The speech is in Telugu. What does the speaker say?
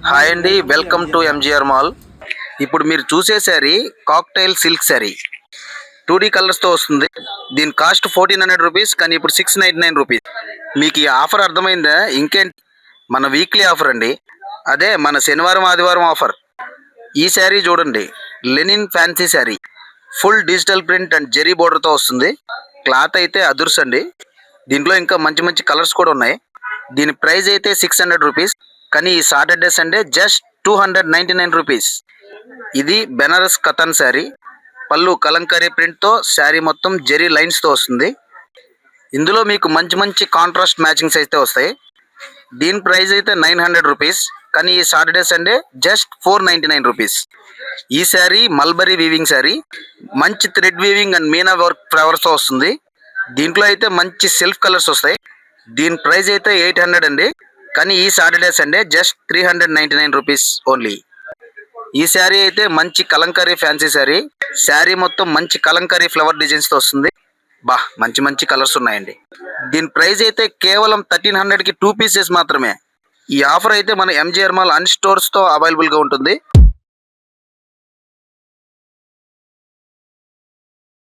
హాయ్ అండి, వెల్కమ్ టు ఎంజిఆర్ మాల్. ఇప్పుడు మీరు చూసే sari cocktail silk sari 2D కలర్స్తో వస్తుంది. దీని కాస్ట్ 1400 రూపీస్, కానీ ఇప్పుడు 699 రూపీస్. మీకు ఈ ఆఫర్ అర్థమైందా? ఇంకేంటి, మన వీక్లీ ఆఫర్ అండి. అదే మన శనివారం ఆదివారం ఆఫర్. ఈ శారీ చూడండి, linen fancy sari, full digital print and zari బోర్డర్తో వస్తుంది. క్లాత్ అయితే అదుర్స్ అండి. దీంట్లో ఇంకా మంచి మంచి కలర్స్ కూడా ఉన్నాయి. దీని ప్రైస్ అయితే 600 రూపీస్, కానీ ఈ సాటర్డే సండే జస్ట్ 299 రూపీస్. ఇది బెనారస్ కథన్ శారీ, పళ్ళు కలంకారీ ప్రింట్తో, శారీ మొత్తం జెరీ లైన్స్తో వస్తుంది. ఇందులో మీకు మంచి మంచి కాంట్రాస్ట్ మ్యాచింగ్స్ అయితే వస్తాయి. దీని ప్రైస్ అయితే 900 రూపీస్, కానీ ఈ సాటర్డే సండే జస్ట్ 499 రూపీస్. ఈ శారీ మల్బరీ వీవింగ్ శారీ, మంచి thread weaving and meena work ఫ్లవర్స్తో వస్తుంది. దీంట్లో అయితే మంచి సెల్ఫ్ కలర్స్ వస్తాయి. దీని ప్రైస్ అయితే 800 అండి, కానీ ఈ Saturday Sunday just 399 rupees only. ఈ శారీ అయితే మంచి కలంకారీ ఫ్యాన్సీ శారీ, శారీ మొత్తం మంచి కలంకారీ ఫ్లవర్ డిజైన్స్తో వస్తుంది. మంచి మంచి కలర్స్ ఉన్నాయండి. దీని ప్రైస్ అయితే కేవలం 1300కి 2 పీసెస్ మాత్రమే. ఈ ఆఫర్ అయితే మన ఎంజిఆర్ మాల్ అన్ని స్టోర్స్తో అవైలబుల్గా ఉంటుంది.